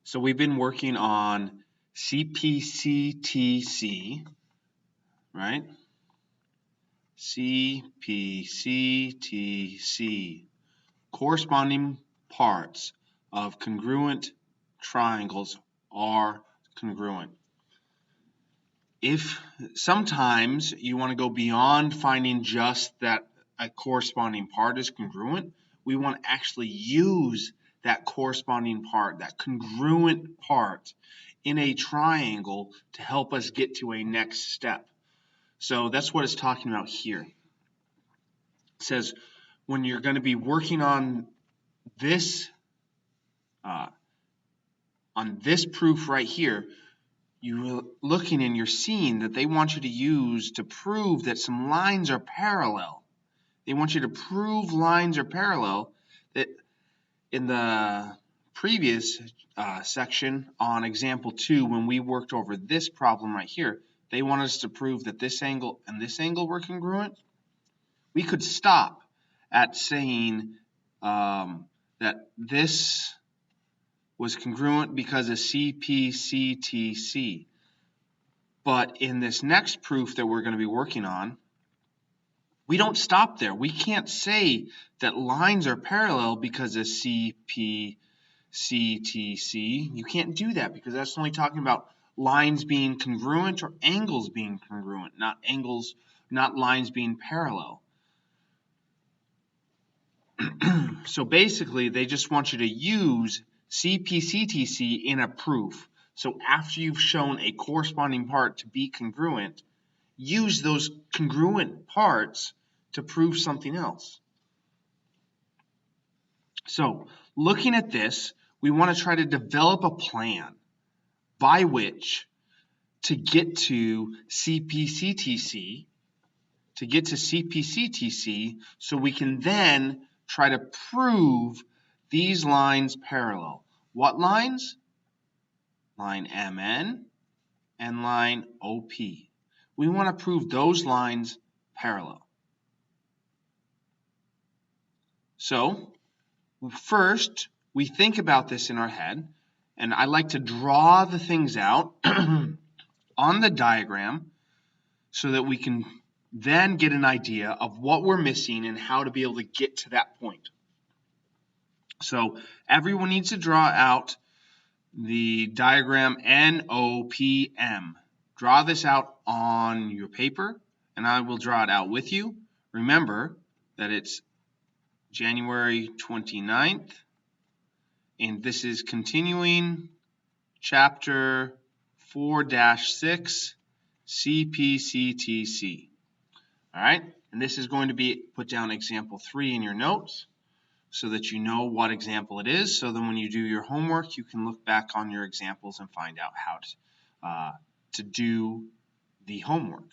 So we've been working on CPCTC, right? CPCTC, corresponding parts of congruent triangles are congruent. If sometimes you want to go beyond finding just that a corresponding part is congruent, we want to actually use that corresponding part, that congruent part in a triangle to help us get to a next step. So that's what it's talking about here. It says when you're going to be working on this proof right here, you're looking and you're seeing that they want you to use to prove that some lines are parallel. They want you to prove lines are parallel. That in the previous section on example 2, when we worked over this problem right here, they want us to prove that this angle and this angle were congruent. We could stop at saying that this was congruent because of CPCTC. But in this next proof that we're going to be working on, we don't stop there. We can't say that lines are parallel because of CPCTC. You can't do that because that's only talking about lines being congruent or angles being congruent, not lines being parallel. So basically, they just want you to use CPCTC in a proof. So after you've shown a corresponding part to be congruent, use those congruent parts to prove something else. So looking at this, we want to try to develop a plan by which to get to CPCTC, so we can then try to prove these lines parallel. What lines? Line MN and line OP. We want to prove those lines parallel. So first, we think about this in our head, and I like to draw the things out on the diagram so that we can then get an idea of what we're missing and how to be able to get to that point. So everyone needs to draw out the diagram NOPM. Draw this out on your paper, and I will draw it out with you. Remember that it's January 29th, and this is continuing chapter 4-6, CPCTC. All right, and this is going to be put down example 3 in your notes so that you know what example it is, so then when you do your homework, you can look back on your examples and find out how to do the homework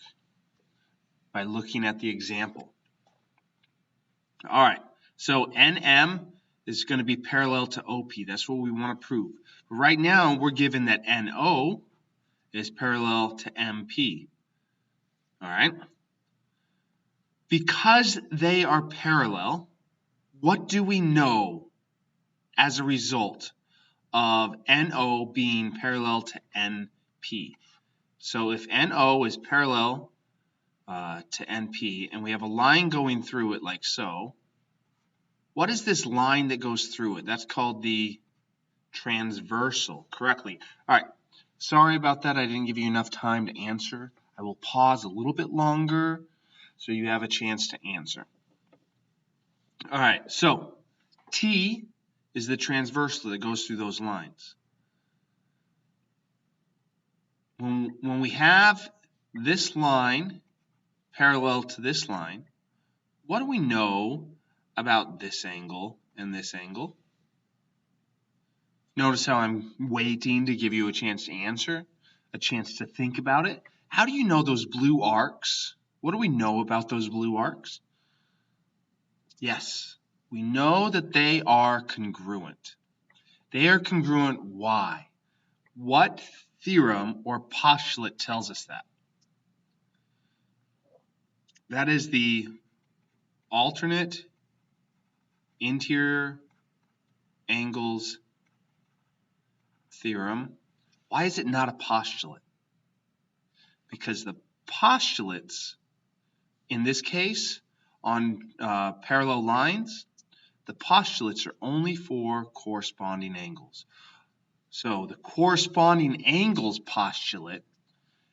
by looking at the example. All right, so NM is going to be parallel to OP. That's what we want to prove. But right now, we're given that NO is parallel to MP. All right? Because they are parallel, what do we know as a result of NO being parallel to NP? So if NO is parallel to NP, and we have a line going through it like so, what is this line that goes through it? That's called the transversal, correctly. All right, sorry about that. I didn't give you enough time to answer. I will pause a little bit longer so you have a chance to answer. All right, so T is the transversal that goes through those lines. When we have this line parallel to this line, what do we know about this angle and this angle? Notice how I'm waiting to give you a chance to answer, a chance to think about it. How do you know those blue arcs? What do we know about those blue arcs? Yes, we know that they are congruent. They are congruent. Why? What theorem or postulate tells us that? That is the alternate interior angles theorem. Why is it not a postulate? Because the postulates, in this case, on parallel lines, the postulates are only for corresponding angles. So the corresponding angles postulate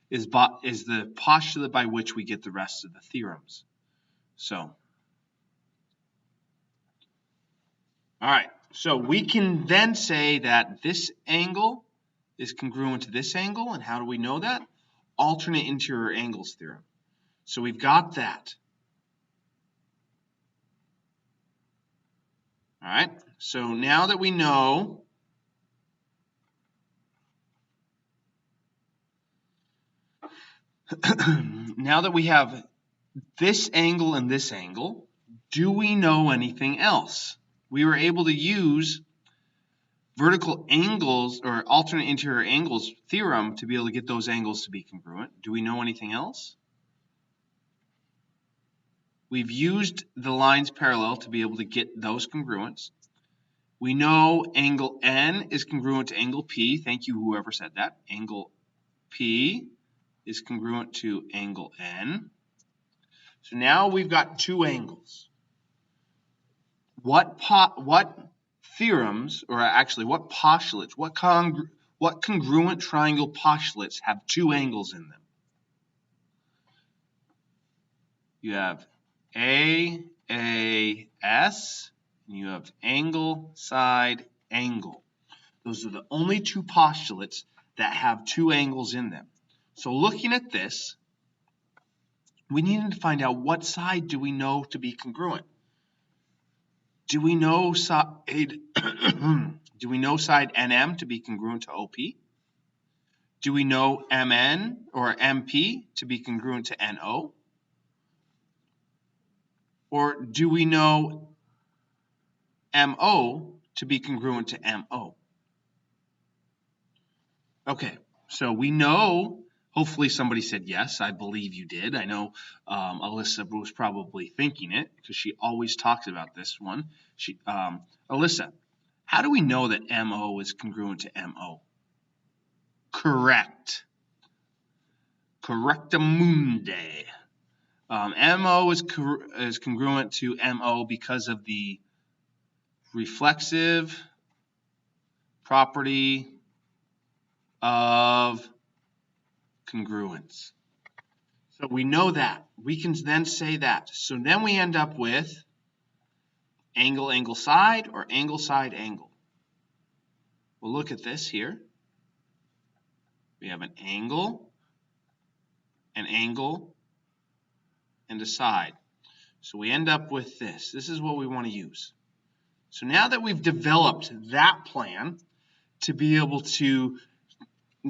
is the postulate by which we get the rest of the theorems. So, all right, so we can then say that this angle is congruent to this angle, and how do we know that? Alternate interior angles theorem. So we've got that. All right, so now that we know now that we have this angle and this angle, do we know anything else? We were able to use vertical angles or alternate interior angles theorem to be able to get those angles to be congruent. Do we know anything else? We've used the lines parallel to be able to get those congruents. We know angle N is congruent to angle P. Thank you, whoever said that. Angle P is congruent to angle N. So now we've got two angles. What theorems, or actually what postulates, what congruent triangle postulates have two angles in them? You have AAS, and you have angle, side, angle. Those are the only two postulates that have two angles in them. So looking at this, we needed to find out what side do we know to be congruent. Do we know side NM to be congruent to OP? Do we know MN or MP to be congruent to NO? Or do we know MO to be congruent to MO? Okay, so we know, hopefully somebody said yes, I believe you did. I know Alyssa was probably thinking it because she always talks about this one. Alyssa, how do we know that MO is congruent to MO? Correct. Correctamundi. MO is congruent to MO because of the reflexive property of congruence. So we know that. We can then say that. So then we end up with angle, angle, side, or angle, side, angle. We'll look at this here. We have an angle, and a side. So we end up with this. This is what we want to use. So now that we've developed that plan to be able to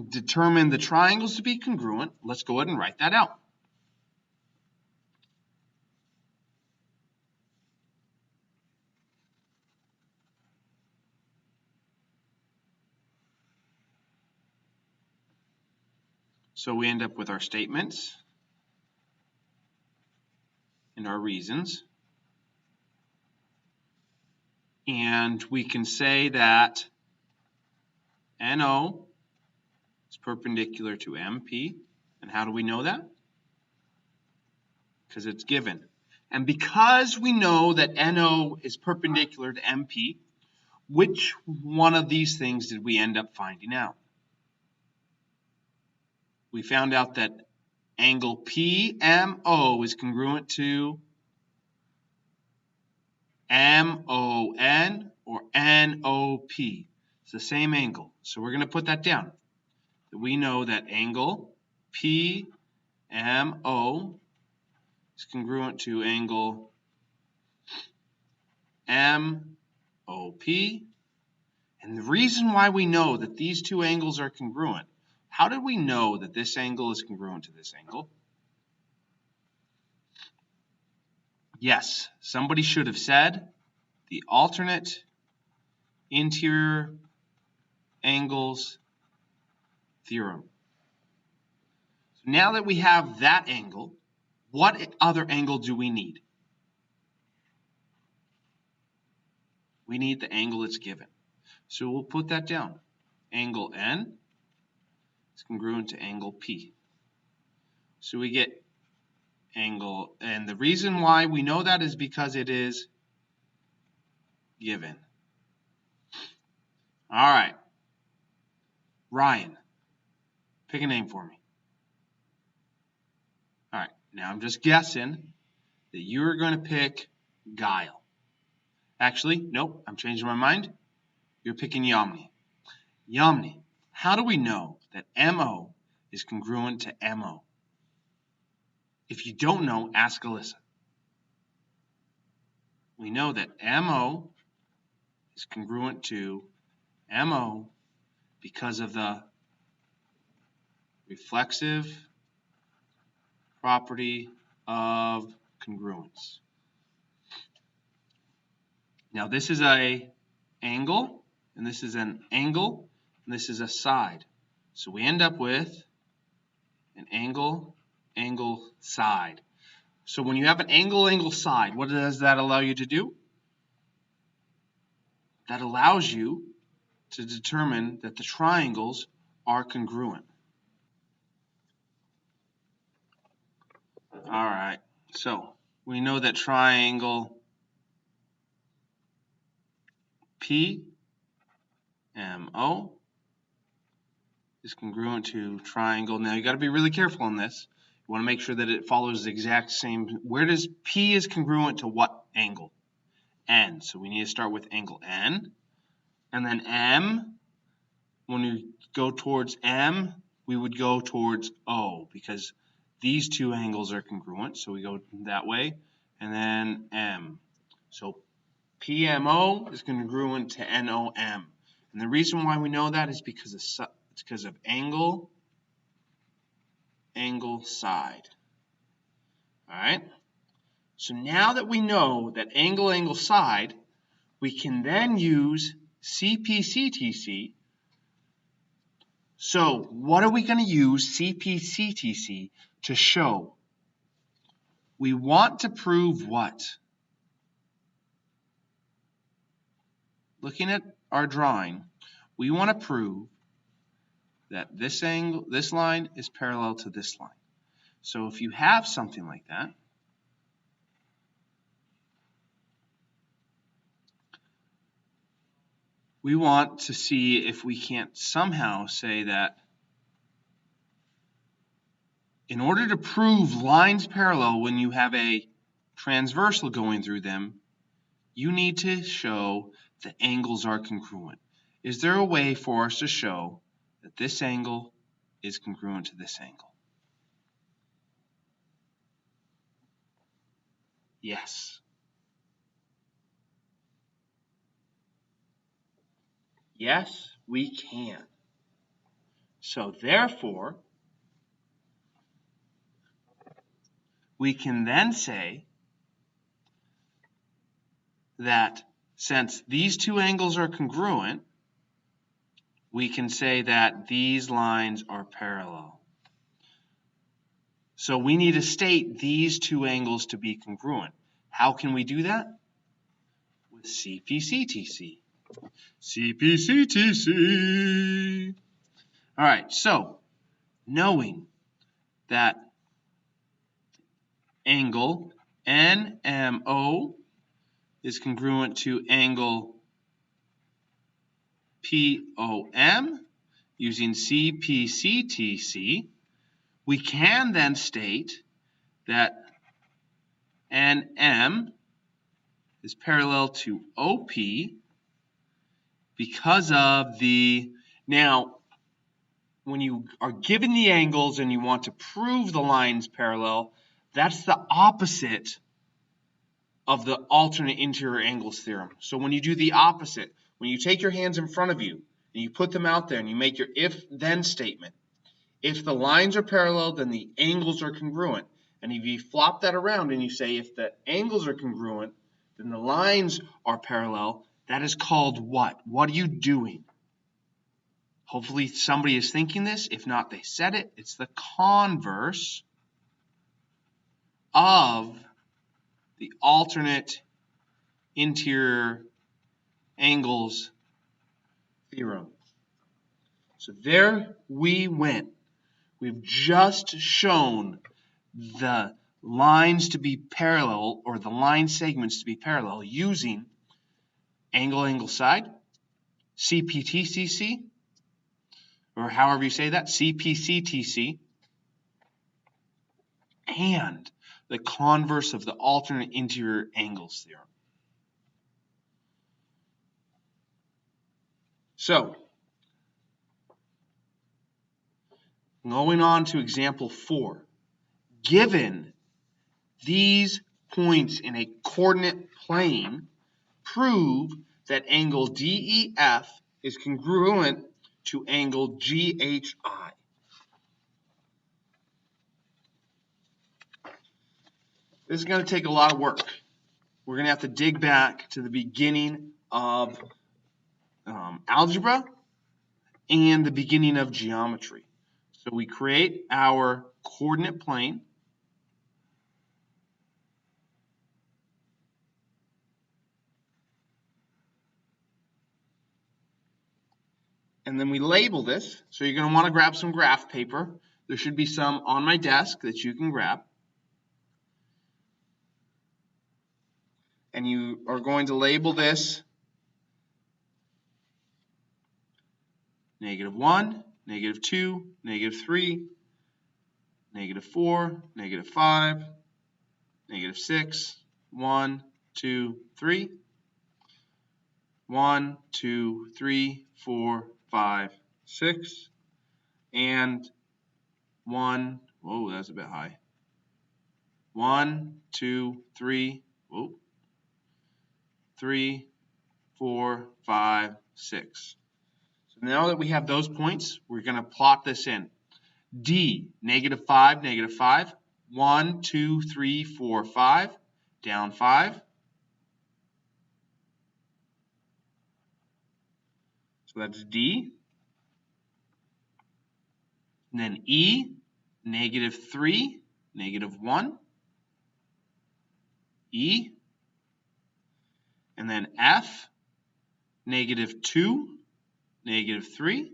determine the triangles to be congruent, let's go ahead and write that out. So we end up with our statements and our reasons. And we can say that NO is perpendicular to MP. And how do we know that? Because it's given. And because we know that NO is perpendicular to MP, which one of these things did we end up finding out? We found out that angle PMO is congruent to MON or NOP. It's the same angle. So we're going to put that down. We know that angle PMO is congruent to angle MOP. And the reason why we know that these two angles are congruent, how did we know that this angle is congruent to this angle? Yes, somebody should have said the alternate interior angles theorem. So now that we have that angle, what other angle do we need? We need the angle that's given. So we'll put that down. angle N is congruent to angle P. So we get angle, and the reason why we know that is because it is given. All right, Ryan, pick a name for me. All right, now I'm just guessing that you're going to pick Guile. Actually, nope, I'm changing my mind. You're picking Yamni. Yamni, how do we know that MO is congruent to MO? If you don't know, ask Alyssa. We know that MO is congruent to MO because of the reflexive property of congruence. Now this is an angle, and this is an angle, and this is a side. So we end up with an angle, angle, side. So when you have an angle, angle, side, what does that allow you to do? That allows you to determine that the triangles are congruent. All right, so we know that triangle PMO is congruent to triangle. Now you got to be really careful on this. You want to make sure that it follows the exact same. Where does P is congruent to what angle? N. So we need to start with angle N. And then M, when we go towards M, we would go towards O because these two angles are congruent. So we go that way. And then M. So PMO is congruent to NOM. And the reason why we know that is because of angle, angle, side. All right? So now that we know that angle, angle, side, we can then use CP/CTC. So what are we going to use CP/CTC to show? We want to prove what? Looking at our drawing, we want to prove that this angle, this line is parallel to this line. So if you have something like that, we want to see if we can't somehow say that in order to prove lines parallel when you have a transversal going through them, you need to show the angles are congruent. Is there a way for us to show that this angle is congruent to this angle? Yes. Yes, we can. So therefore, we can then say that since these two angles are congruent, we can say that these lines are parallel. So we need to state these two angles to be congruent. How can we do that? With CP/CTC. CP/CTC. All right, so knowing that angle NMO is congruent to angle POM using CP/CTC, we can then state that NM is parallel to OP because of the, now when you are given the angles and you want to prove the lines parallel, that's the opposite of the alternate interior angles theorem. So when you do the opposite, when you take your hands in front of you and you put them out there and you make your if-then statement, if the lines are parallel, then the angles are congruent. And if you flop that around and you say if the angles are congruent, then the lines are parallel, that is called what? What are you doing? Hopefully somebody is thinking this. If not, they said it. It's the converse of the alternate interior angles theorem. So there we went. We've just shown the lines to be parallel, or the line segments to be parallel, using angle, angle, side, CPTCC, or however you say that, CPCTC, and the converse of the alternate interior angles theorem. So, going on to example 4. Given these points in a coordinate plane, prove that angle DEF is congruent to angle GHI. This is going to take a lot of work. We're going to have to dig back to the beginning of algebra and the beginning of geometry. So we create our coordinate plane. And then we label this. So you're going to want to grab some graph paper. There should be some on my desk that you can grab. And you are going to label this -1, -2, -3, -4, -5, -6, 1, 2, 3, 1, 2, 3, 4, 5, 6, and 1, whoa, that's a bit high. 1, 2, 3, whoa, 3, 4, 5, 6. So now that we have those points, we're going to plot this in. D, -5, -5, 1, 2, 3, 4, 5, down 5. So that's D. And then E, -3, -1, E. And then F, -2, -3.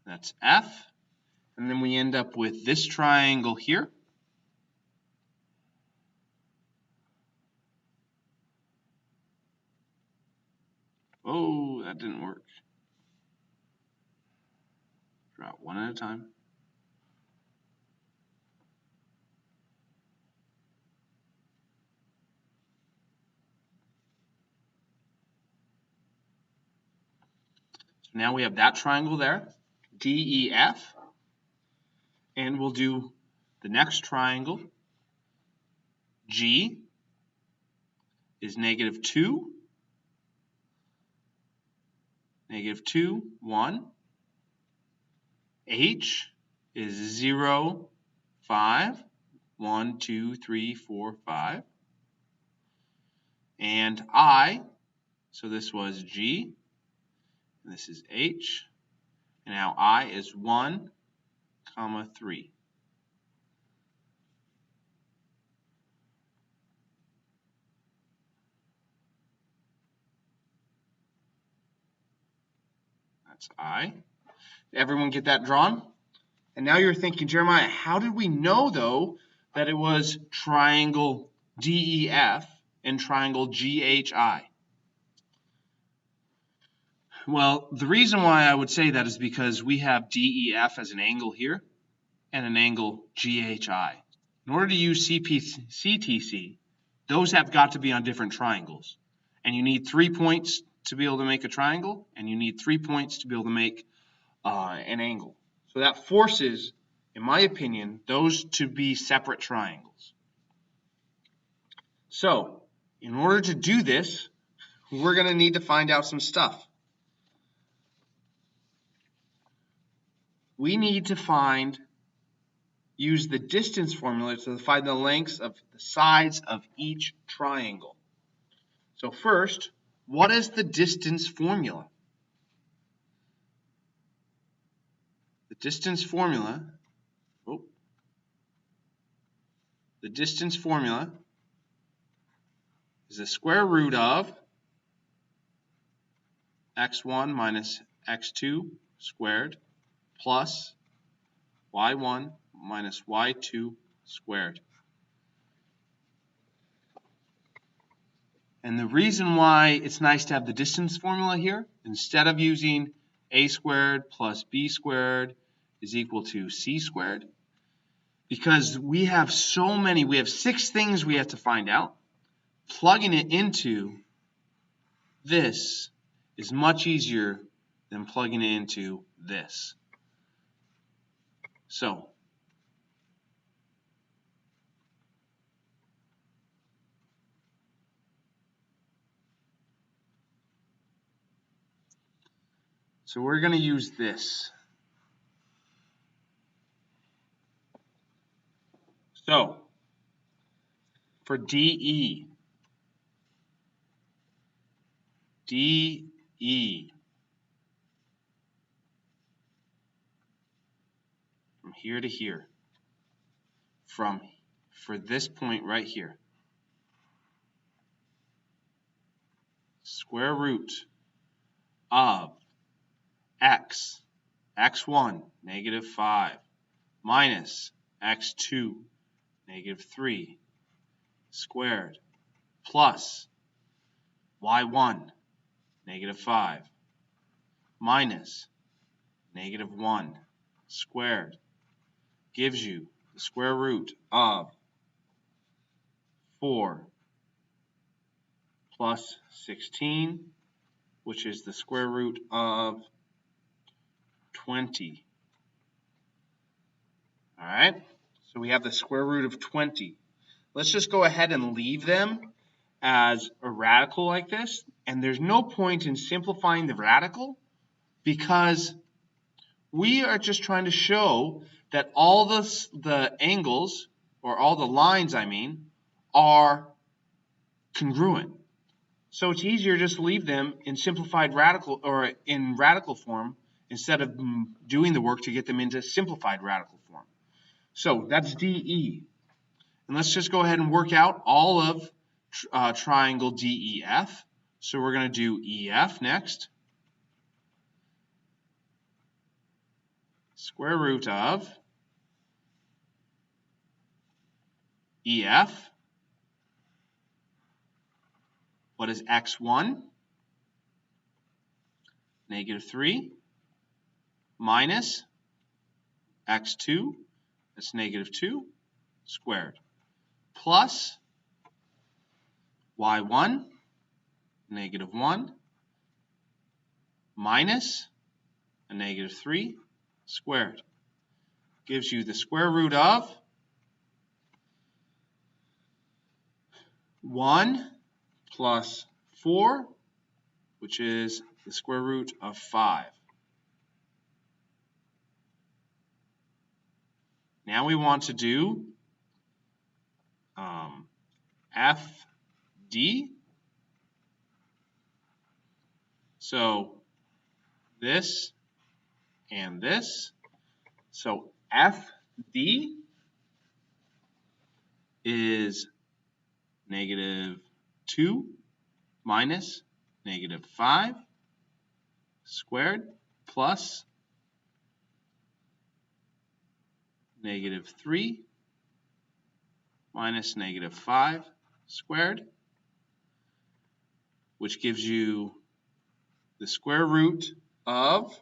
That's F. And then we end up with this triangle here. Oh, that didn't work. Draw it one at a time. So now we have that triangle there, DEF. And we'll do the next triangle. G is -2, -2, 1. H is 0, 5, 1, 2, 3, 4, 5. And I, so this was G, and this is H, and now I is 1, 3. That's I. Everyone get that drawn? And now you're thinking, Jeremiah, how did we know, though, that it was triangle DEF and triangle GHI? Well, the reason why I would say that is because we have DEF as an angle here and an angle GHI. In order to use CPCTC, those have got to be on different triangles. And you need 3 points to be able to make a triangle, and you need 3 points to be able to make an angle. So that forces, in my opinion, those to be separate triangles. So, in order to do this, we're going to need to find out some stuff. We need to use the distance formula to find the lengths of the sides of each triangle. So first, what is the distance formula? The distance formula is the square root of x1 minus x2 squared plus y1 minus y2 squared. And the reason why it's nice to have the distance formula here, instead of using a squared plus b squared is equal to c squared, because we have 6 things we have to find out. Plugging it into this is much easier than plugging it into this. So we're going to use this. So for DE, from here to here, for this point right here, square root of x1, negative 5, minus x2, negative 3, squared, plus y1, negative 5, minus negative 1, squared, gives you the square root of 4 plus 16, which is the square root of 20. All right, so we have the square root of 20. Let's just go ahead and leave them as a radical like this, and there's no point in simplifying the radical because we are just trying to show that all the angles, or all the lines I mean, are congruent. So it's easier just to leave them in simplified radical, or in radical form, instead of doing the work to get them into simplified radical form. So that's DE. And let's just go ahead and work out all of triangle DEF. So we're going to do EF next. Square root of EF. What is x1? Negative 3 minus x2, that's negative 2 squared, plus y1, negative 1, minus a negative 3 squared. Gives you the square root of 1 plus 4, which is the square root of 5. Now we want to do FD. So this and this. So FD is negative 2 minus negative 5 squared plus negative 3 minus negative 5 squared, which gives you the square root of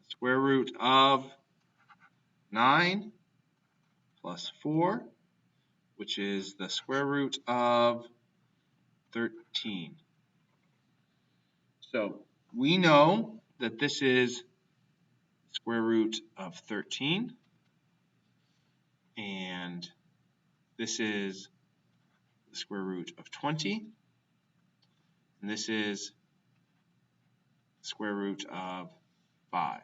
square root of 9 plus 4, which is the square root of 13. So we know that this is square root of 13, and this is the square root of 20, and this is the square root of 5.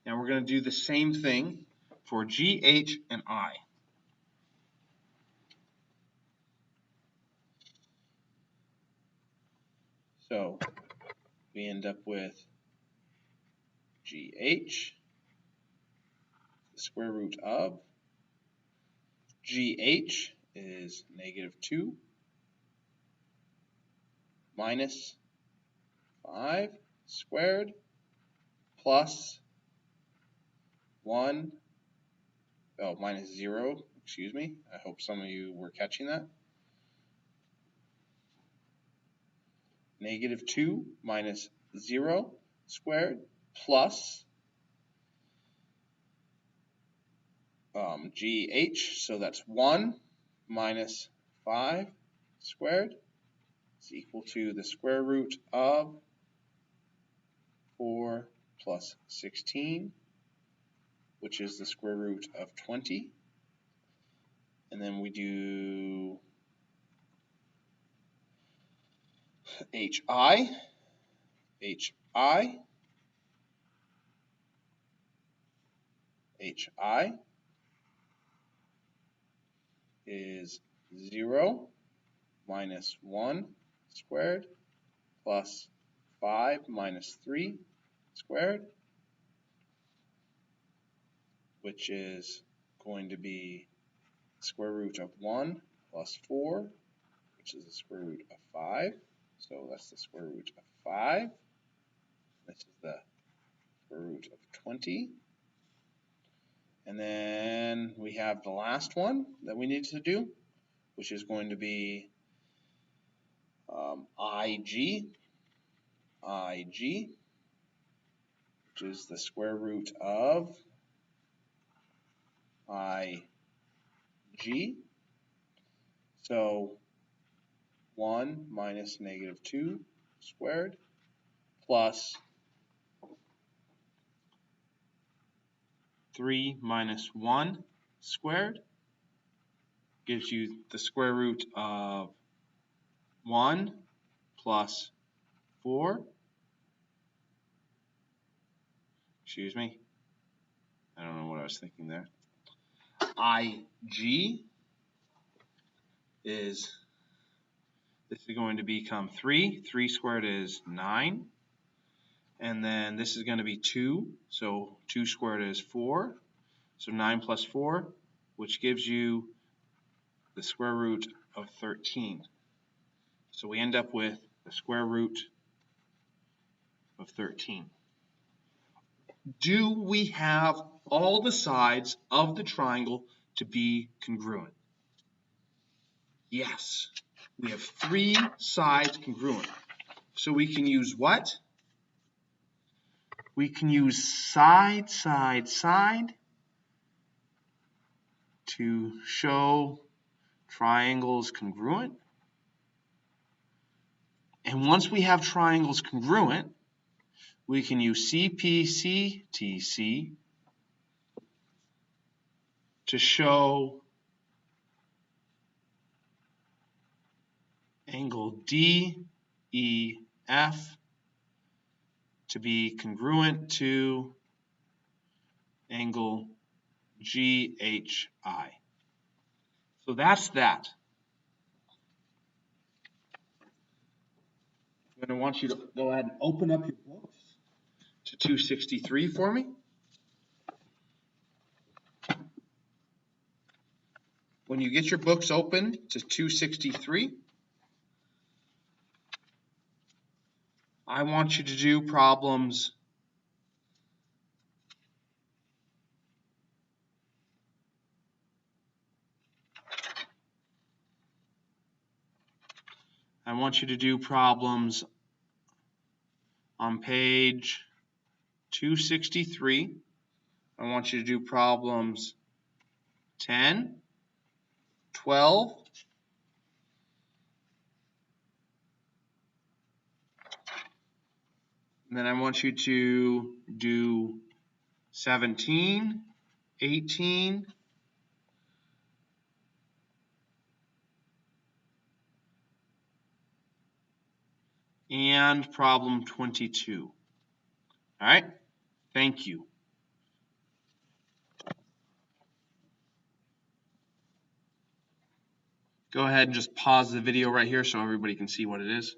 Now we're going to do the same thing for G, H, and I. So we end up with GH, the square root of GH is -2 minus 5 squared plus 1, minus 0, excuse me. I hope some of you were catching that. -2 minus 0 squared plus GH, so that's 1 minus 5 squared is equal to the square root of 4 plus 16, which is the square root of 20. And then we do HI is 0 minus 1 squared plus 5 minus 3 squared, which is going to be square root of 1 plus 4, which is the square root of 5. So that's the square root of 5. This is the square root of 20. And then we have the last one that we need to do, which is going to be IG, which is the square root of IG. So 1 minus -2 squared plus 3 minus 1 squared gives you the square root of 1 plus 4. Excuse me. I don't know what I was thinking there. IG is, this is going to become 3. 3 squared is 9. And then this is going to be 2. So 2 squared is 4. So 9 plus 4, which gives you the square root of 13. So we end up with the square root of 13. Do we have all the sides of the triangle to be congruent? Yes. We have 3 sides congruent. So we can use what? We can use side, side, side to show triangles congruent. And once we have triangles congruent, we can use CPCTC to show angle DEF to be congruent to angle GHI. So that's that. I'm going to want you to go ahead and open up your books to 263 for me. When you get your books open to 263, I want you to do problems 263 on page 263. I want you to do problems 10, 12, and then I want you to do 17, 18, and problem 22. All right? Thank you. Go ahead and just pause the video right here so everybody can see what it is.